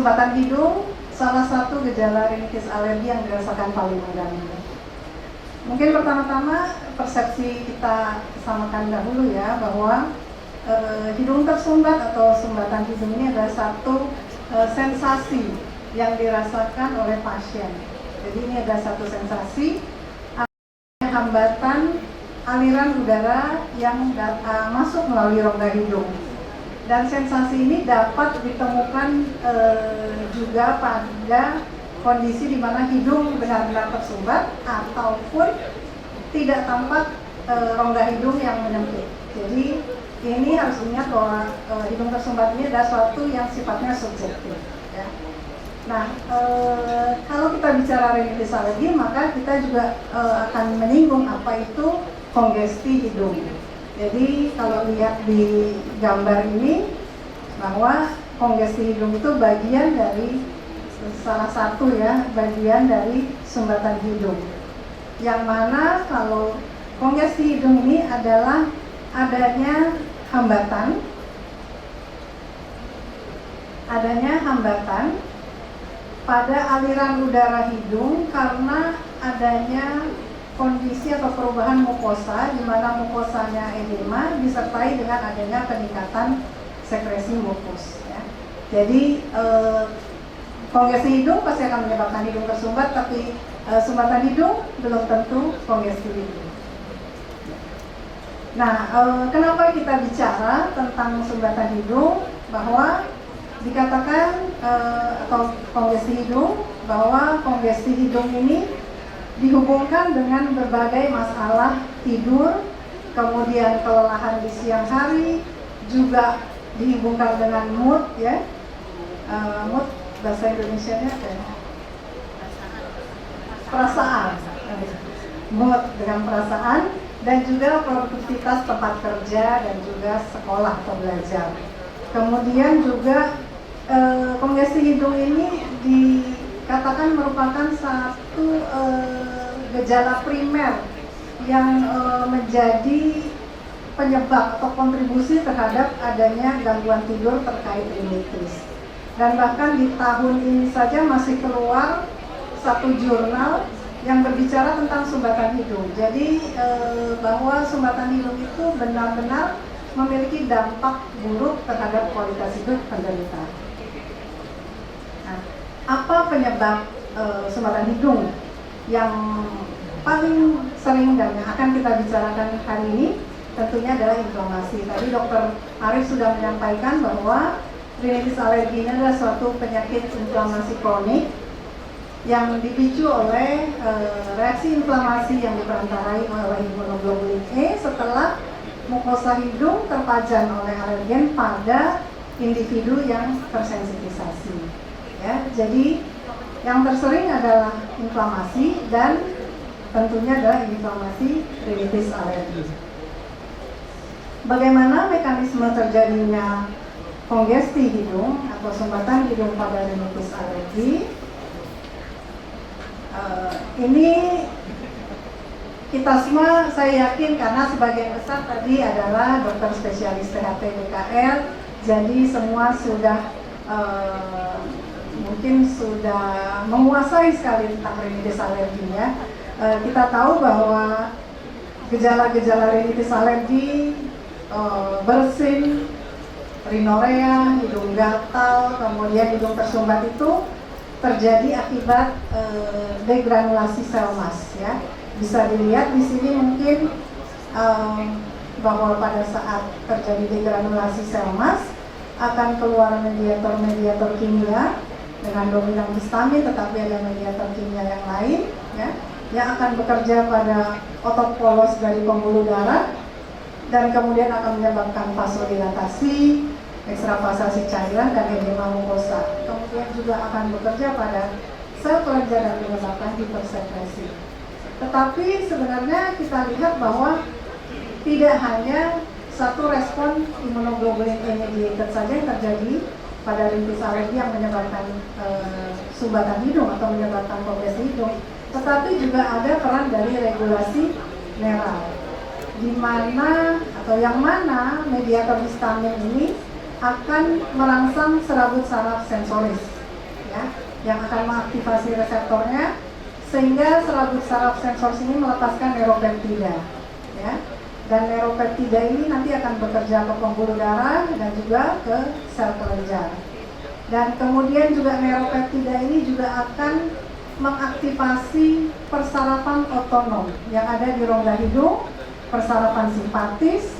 sumbatan hidung salah satu gejala rinitis alergi yang dirasakan paling mengganggu. Mungkin pertama-tama persepsi kita samakan dahulu ya, bahwa hidung tersumbat atau sumbatan hidung ini adalah satu sensasi yang dirasakan oleh pasien. Jadi ini ada satu sensasi hambatan aliran udara yang masuk melalui rongga hidung. Dan sensasi ini dapat ditemukan juga pada kondisi di mana hidung benar-benar tersumbat ataupun tidak tampak rongga hidung yang menyempit. Jadi ini harus ingat bahwa hidung tersumbat ini adalah suatu yang sifatnya subjektif. Ya. Nah, kalau kita bicara rinitis alergi, maka kita juga akan menyinggung apa itu kongesti hidung. Jadi kalau lihat di gambar ini, bahwa kongesti hidung itu bagian dari salah satu ya, bagian dari sumbatan hidung. Yang mana kalau kongesti hidung ini adalah adanya hambatan pada aliran udara hidung karena adanya kondisi atau perubahan mukosa, di mana mukosanya edema disertai dengan adanya peningkatan sekresi mukus. Ya. Jadi kongesti hidung pasti akan menyebabkan hidung tersumbat, tapi sumbatan hidung belum tentu kongesti hidung. Nah, kenapa kita bicara tentang sumbatan hidung? Bahwa dikatakan atau kongesti hidung, bahwa kongesti hidung ini dihubungkan dengan berbagai masalah tidur, kemudian kelelahan di siang hari, juga dihubungkan dengan mood ya. Mood bahasa Indonesianya apa ya? Perasaan. Mood dengan perasaan, dan juga produktivitas tempat kerja dan juga sekolah atau belajar. Kemudian juga kongesti hidung ini dikatakan merupakan satu gejala primer yang menjadi penyebab atau kontribusi terhadap adanya gangguan tidur terkait rinitis. Dan bahkan di tahun ini saja masih keluar satu jurnal yang berbicara tentang sumbatan hidung. Jadi bahwa sumbatan hidung itu benar-benar memiliki dampak buruk terhadap kualitas hidup penderita. Nah, apa penyebab sumbatan hidung yang paling sering dan yang akan kita bicarakan hari ini? Tentunya adalah inflamasi. Tadi Dr. Arif sudah menyampaikan bahwa rinitis alergi ini adalah suatu penyakit inflamasi kronik yang dipicu oleh reaksi inflamasi yang diperantarai oleh imunoglobulin E setelah mukosa hidung terpajan oleh alergen pada individu yang tersensitisasi. Ya, jadi yang tersering adalah inflamasi dan tentunya adalah inflamasi rinitis alergi. Bagaimana mekanisme terjadinya kongesti hidung atau sumbatan hidung pada rinitis alergi? Ini kita semua, saya yakin, karena sebagian besar tadi adalah dokter spesialis THT DKL, jadi semua sudah mungkin sudah menguasai sekali tentang rinitis alergi ya. Kita tahu bahwa gejala-gejala rinitis alergi, bersin, rhinorea, hidung gatal, kemudian hidung tersumbat itu terjadi akibat degranulasi sel mas ya. Bisa dilihat di sini mungkin bahwa pada saat terjadi degranulasi sel mas akan keluar mediator-mediator kimia dengan dominan histamin, tetapi ada mediator kimia yang lain ya, yang akan bekerja pada otot polos dari pembuluh darah dan kemudian akan menyebabkan vasodilatasi, ekstravasasi cairan dan edema mukosa. Kemudian juga akan bekerja pada sel kelenjar dan menyebabkan hipersekresi. Tetapi sebenarnya kita lihat bahwa tidak hanya satu respon imunoglobulin E mediated saja yang terjadi pada rinitis alergi yang menyebabkan sumbatan hidung atau menyebabkan kongesti hidung, tetapi juga ada peran dari regulasi neural, di mana atau yang mana mediator histamin ini akan merangsang serabut saraf sensoris yang akan mengaktifasi reseptornya sehingga serabut saraf sensor ini melepaskan neuropeptida, ya. Dan neuropeptida ini nanti akan bekerja ke pembuluh darah dan juga ke sel kelenjar. Dan kemudian juga neuropeptida ini juga akan mengaktifasi persarafan otonom yang ada di rongga hidung, persarafan simpatis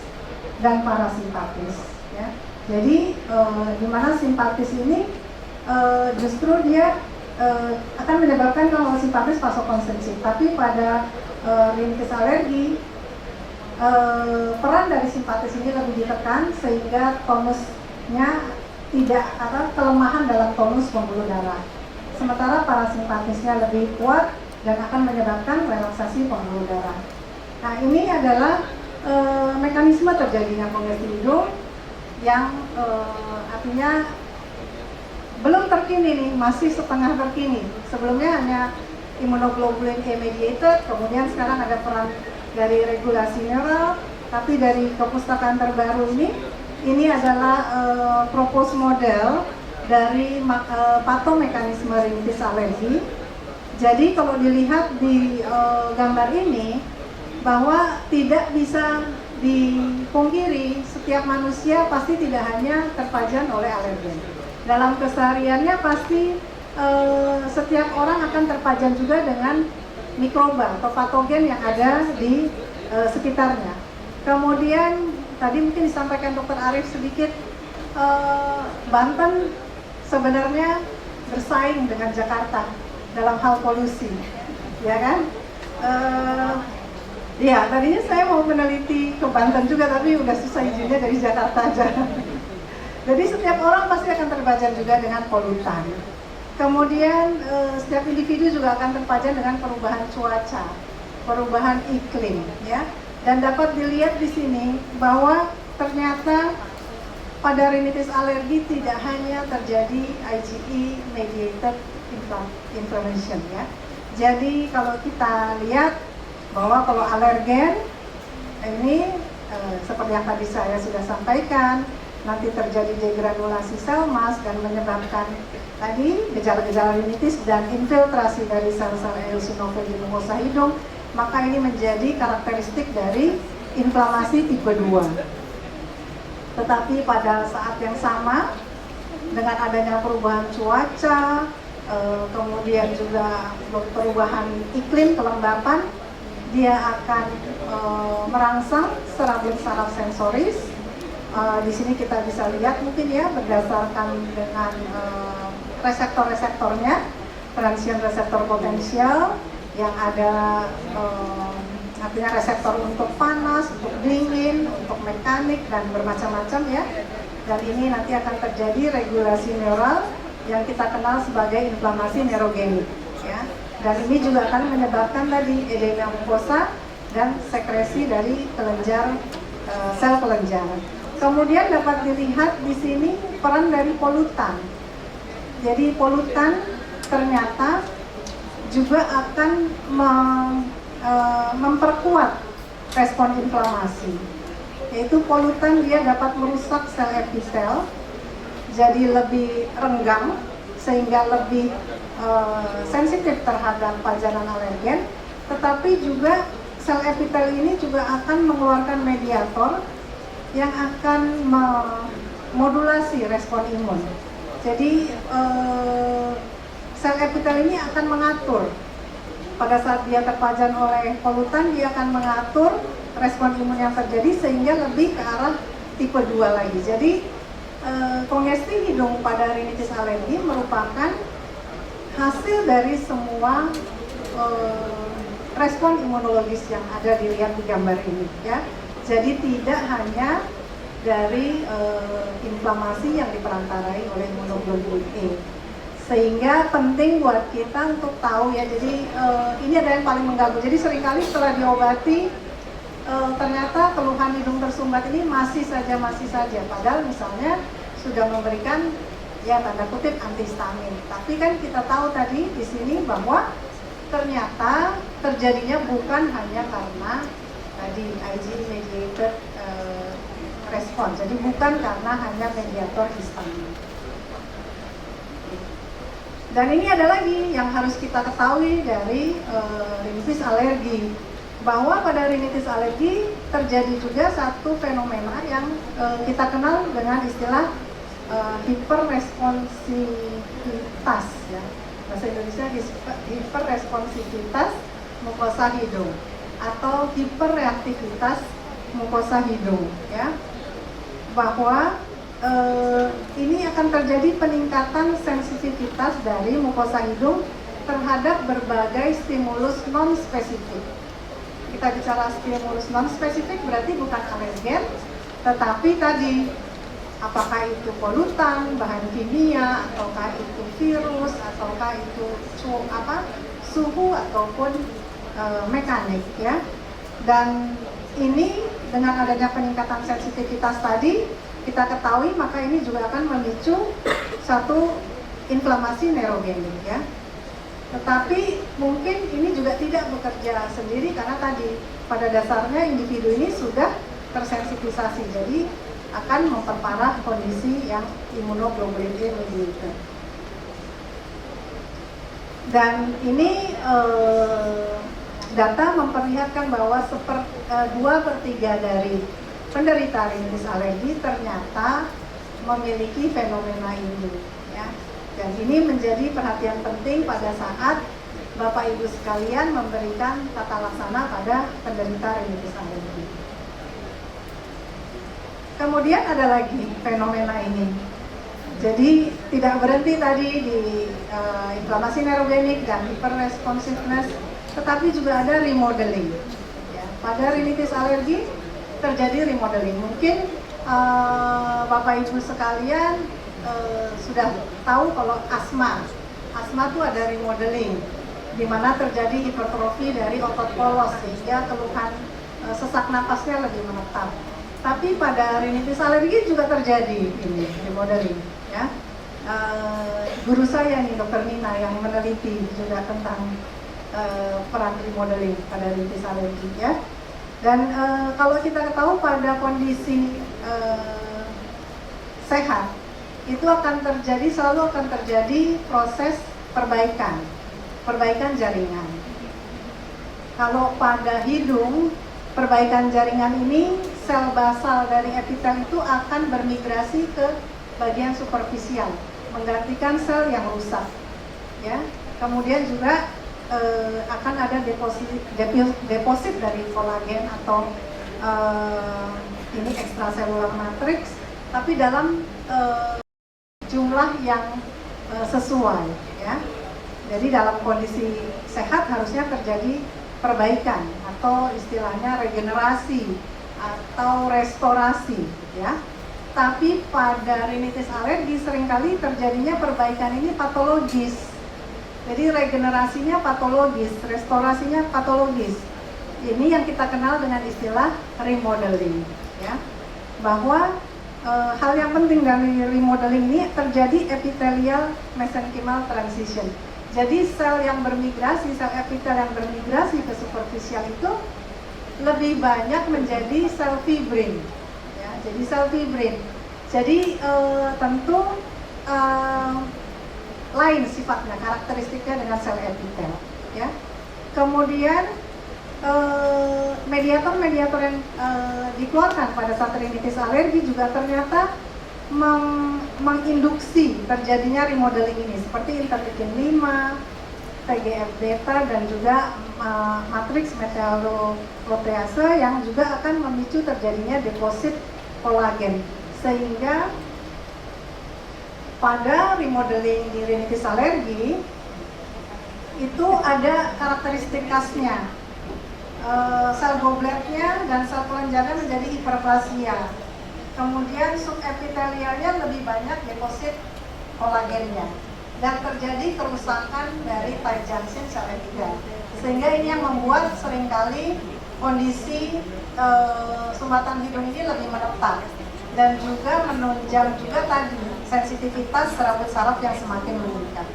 dan parasimpatis, ya. Jadi di mana simpatis ini justru dia akan menyebabkan kalau simpatis vasokonstriksi, tapi pada rinitis alergi peran dari simpatis ini lebih ditekan sehingga tonusnya tidak kelemahan dalam tonus pembuluh darah. Sementara parasimpatisnya lebih kuat dan akan menyebabkan relaksasi pembuluh darah. Nah, ini adalah mekanisme terjadinya kongesti hidung yang artinya belum terkini nih, masih setengah terkini. Sebelumnya hanya immunoglobulin A mediated, kemudian sekarang ada peran dari regulasi neural, tapi dari kepustakaan terbaru ini adalah propose model dari patomekanisme rinitis alergi. Jadi kalau dilihat di gambar ini bahwa tidak bisa dipungkiri setiap manusia pasti tidak hanya terpajan oleh alergen. Dalam kesehariannya pasti setiap orang akan terpajan juga dengan mikroba atau patogen yang ada di sekitarnya. Kemudian tadi mungkin disampaikan Dr. Arief sedikit, Banten sebenarnya bersaing dengan Jakarta dalam hal polusi, ya kan? Ya, tadinya saya mau meneliti ke Banten juga, tapi udah susah izinnya dari Jakarta aja. Jadi setiap orang pasti akan terpajan juga dengan polutan. Kemudian setiap individu juga akan terpajan dengan perubahan cuaca, perubahan iklim, ya. Dan dapat dilihat di sini bahwa ternyata pada rinitis alergi tidak hanya terjadi IgE mediated inflammation, ya. Jadi kalau kita lihat bahwa kalau alergen ini seperti yang tadi saya sudah sampaikan, nanti terjadi degranulasi sel mas dan menyebabkan tadi gejala-gejala rinitis dan infiltrasi dari sel-sel eosinophil di mukosa hidung, maka ini menjadi karakteristik dari inflamasi tipe 2. Tetapi pada saat yang sama, dengan adanya perubahan cuaca, kemudian juga perubahan iklim, kelembapan, dia akan merangsang serabut saraf sensoris. Di sini kita bisa lihat mungkin ya berdasarkan dengan reseptor-reseptornya, transient reseptor potensial yang ada artinya reseptor untuk panas, untuk dingin, untuk mekanik dan bermacam-macam ya. Dan ini nanti akan terjadi regulasi neural yang kita kenal sebagai inflamasi neurogenik ya. Dan ini juga akan menyebabkan tadi edema mukosa dan sekresi dari kelenjar sel kelenjar. Kemudian dapat dilihat di sini peran dari polutan. Jadi polutan ternyata juga akan memperkuat respon inflamasi. Yaitu polutan dia dapat merusak sel episel, jadi lebih renggang sehingga lebih sensitif terhadap pajanan alergen. Tetapi juga sel epitel ini juga akan mengeluarkan mediator yang akan memodulasi respon imun. Jadi sel epitel ini akan mengatur pada saat dia terpajan oleh polutan, dia akan mengatur respon imun yang terjadi sehingga lebih ke arah tipe 2 lagi. Jadi kongesti hidung pada rinitis alergi merupakan hasil dari semua respon imunologis yang ada dilihat di gambar ini ya. Jadi tidak hanya dari inflamasi yang diperantarai oleh immunoglobulin A. Sehingga penting buat kita untuk tahu ya, jadi ini adalah yang paling mengganggu. Jadi seringkali setelah diobati ternyata keluhan hidung tersumbat ini masih saja, padahal misalnya sudah memberikan ya tanda kutip antihistamin. Tapi kan kita tahu tadi di sini bahwa ternyata terjadinya bukan hanya karena tadi IgE mediated respon, jadi bukan karena hanya mediator histamin. Dan ini ada lagi yang harus kita ketahui dari rinitis alergi, bahwa pada rinitis alergi terjadi juga satu fenomena yang kita kenal dengan istilah hiperresponsivitas, ya. Bahasa Indonesia hiperresponsivitas mukosa hidung atau hiperreaktivitas mukosa hidung, ya. Bahwa ini akan terjadi peningkatan sensitivitas dari mukosa hidung terhadap berbagai stimulus non-spesifik. Kita bicara stimulus non-spesifik berarti bukan alergen, tetapi tadi apakah itu polutan, bahan kimia, ataukah itu virus, ataukah itu suhu ataupun mekanik, ya. Dan ini dengan adanya peningkatan sensitivitas tadi kita ketahui, maka ini juga akan memicu satu inflamasi neurogenik, ya. Tetapi mungkin ini juga tidak bekerja sendiri karena tadi pada dasarnya individu ini sudah tersensitisasi, jadi akan memperparah kondisi yang imunoglobulin E mediated. Dan ini data memperlihatkan bahwa 2/3 dari penderita rinitis alergi ternyata memiliki fenomena ini, ya. Dan ini menjadi perhatian penting pada saat Bapak Ibu sekalian memberikan tata laksana pada penderita rinitis alergi. Kemudian ada lagi fenomena ini. Jadi tidak berhenti tadi di inflamasi neurogenik dan hyperresponsiveness, tetapi juga ada remodeling, ya. Pada rinitis alergi terjadi remodeling. Mungkin Bapak Ibu sekalian sudah tahu kalau asma itu ada remodeling, di mana terjadi hipertrofi dari otot polos sehingga keluhan sesak napasnya lebih menetap. Tapi pada rinitis alergi juga terjadi ini remodeling, ya. Guru saya nih, Dr. Nina, yang meneliti juga tentang peran remodeling pada rinitis alergi, ya. Dan kalau kita tahu pada kondisi sehat itu selalu akan terjadi proses perbaikan jaringan. Kalau pada hidung, perbaikan jaringan ini, sel basal dari epitel itu akan bermigrasi ke bagian superficial, menggantikan sel yang rusak, ya. Kemudian juga akan ada deposit dari kolagen atau ini ekstraselular matrix, tapi dalam jumlah yang sesuai, ya. Jadi dalam kondisi sehat harusnya terjadi perbaikan atau istilahnya regenerasi atau restorasi, ya. Tapi pada rinitis alergi seringkali terjadinya perbaikan ini patologis. Jadi regenerasinya patologis, restorasinya patologis. Ini yang kita kenal dengan istilah remodeling, ya. Bahwa hal yang penting dari remodeling ini terjadi epithelial mesenchymal transition. Jadi sel yang bermigrasi, sel epitel yang bermigrasi ke superficial itu lebih banyak menjadi sel fibrin, ya. Jadi sel fibrin. Jadi tentu lain sifatnya, karakteristiknya dengan sel epitel, ya. Kemudian mediator-mediator yang dikeluarkan pada saat rinitis alergi juga ternyata menginduksi terjadinya remodeling ini, seperti interleukin 5, TGF-beta dan juga matriks metalloprotease yang juga akan memicu terjadinya deposit kolagen, sehingga pada remodeling di rinitis alergi itu ada karakteristik khasnya. Sel gobletnya dan sel kelenjarnya menjadi hiperplasia. Kemudian subepitelialnya lebih banyak deposit kolagennya dan terjadi kerusakan dari tight junction sel epitel. Sehingga ini yang membuat seringkali kondisi sumbatan hidung ini lebih menetap dan juga menunjang juga tadi sensitivitas serabut saraf yang semakin meningkat.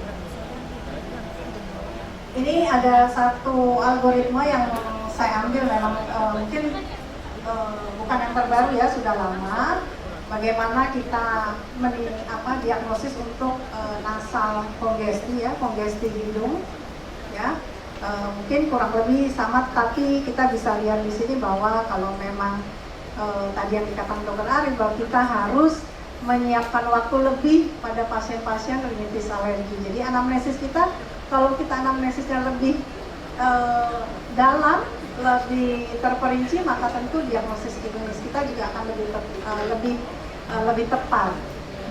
Ini ada satu algoritma yang saya ambil, memang mungkin bukan yang terbaru ya, sudah lama. bagaimana kita diagnosis untuk nasal kongesti ya, kongesti hidung ya. Mungkin kurang lebih sama, tapi kita bisa lihat di sini bahwa kalau memang tadi yang dikatakan Dr. Arif bahwa kita harus menyiapkan waktu lebih pada pasien-pasien rinitis alergi. Jadi anamnesis kita, kalau kita anamnesisnya lebih dalam, lebih terperinci, maka tentu diagnosis klinis kita juga akan lebih tepat.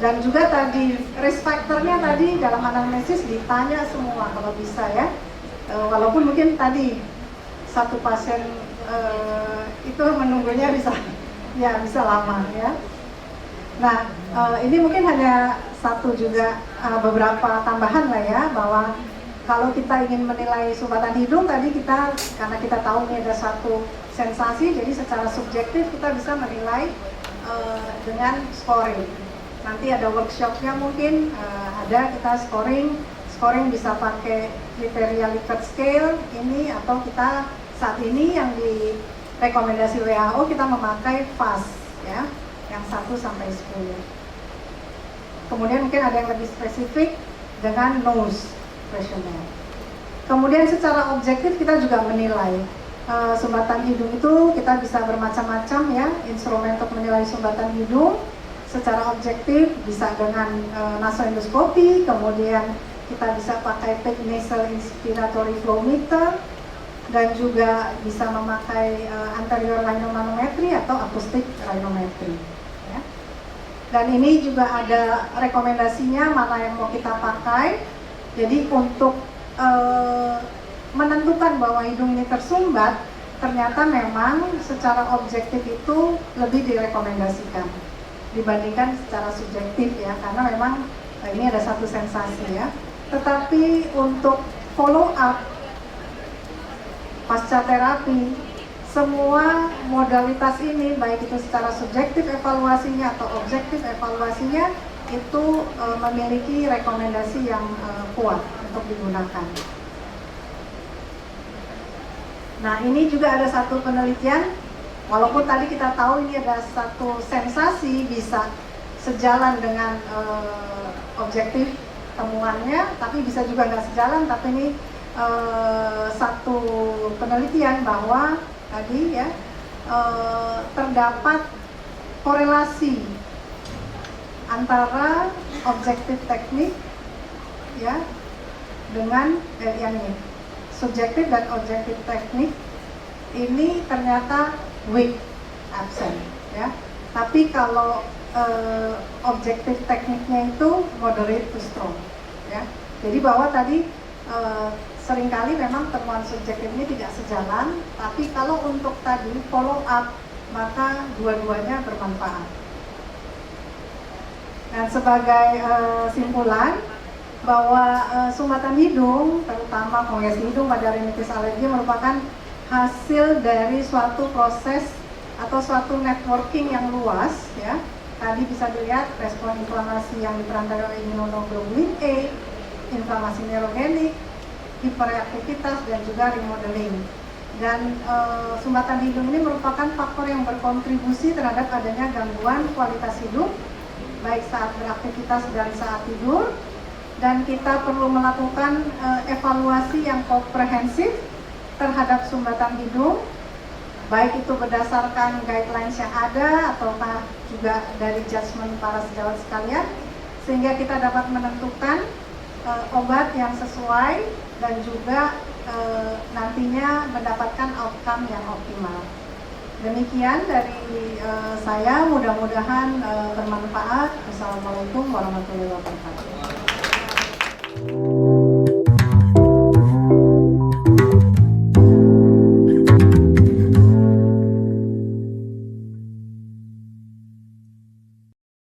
Dan juga tadi risk factor-nya tadi dalam anamnesis ditanya semua kalau bisa ya. Walaupun mungkin tadi satu pasien itu menunggunya bisa lama ya. Nah, ini mungkin hanya satu juga beberapa tambahan lah ya, bahwa kalau kita ingin menilai sumbatan hidung tadi karena kita tahu ini ada satu sensasi, jadi secara subjektif kita bisa menilai dengan scoring. Nanti ada workshopnya mungkin ada kita scoring bisa pakai kriteria Likert scale ini, atau kita saat ini yang di rekomendasi WHO kita memakai FAS ya, yang 1 sampai 10. Kemudian mungkin ada yang lebih spesifik dengan nose questionnaire. Kemudian secara objektif kita juga menilai sumbatan hidung itu kita bisa bermacam-macam ya, instrumen untuk menilai sumbatan hidung. Secara objektif bisa dengan nasoendoskopi, kemudian kita bisa pakai PEG nasal inspiratory flow meter, dan juga bisa memakai anterior rhinomanometry atau acoustic rhinometry ya. Dan ini juga ada rekomendasinya mana yang mau kita pakai. Jadi untuk menentukan bahwa hidung ini tersumbat, ternyata memang secara objektif itu lebih direkomendasikan dibandingkan secara subjektif ya, karena memang ini ada satu sensasi ya. Tetapi untuk follow up pasca terapi, semua modalitas ini baik itu secara subjektif evaluasinya atau objektif evaluasinya itu memiliki rekomendasi yang kuat untuk digunakan. Nah, ini juga ada satu penelitian, walaupun tadi kita tahu ini ada satu sensasi bisa sejalan dengan objektif temuannya, tapi bisa juga nggak sejalan. Tapi ini satu penelitian bahwa tadi ya terdapat korelasi antara objektif teknik ya dengan yang ini, subjektif dan objektif teknik ini ternyata weak absent ya. Tapi kalau objektif tekniknya itu moderate to strong ya. Jadi bahwa tadi seringkali memang temuan subjektif ini tidak sejalan, tapi kalau untuk tadi follow up maka dua-duanya bermanfaat. Dan sebagai simpulan bahwa sumbatan hidung, terutama kongesi hidung pada rinitis alergi merupakan hasil dari suatu proses atau suatu networking yang luas ya. Tadi bisa dilihat respon inflamasi yang diperankan oleh immunoglobulin A, inflamasi neurogenik, hiperaktivitas, dan juga remodeling. Dan sumbatan hidung ini merupakan faktor yang berkontribusi terhadap adanya gangguan kualitas hidup baik saat beraktivitas dan saat tidur. Dan kita perlu melakukan evaluasi yang komprehensif terhadap sumbatan hidung, baik itu berdasarkan guidelines yang ada ataukah juga dari judgement para sejawat sekalian, sehingga kita dapat menentukan obat yang sesuai dan juga nantinya mendapatkan outcome yang optimal. Demikian dari saya, mudah-mudahan bermanfaat. Assalamualaikum warahmatullahi wabarakatuh.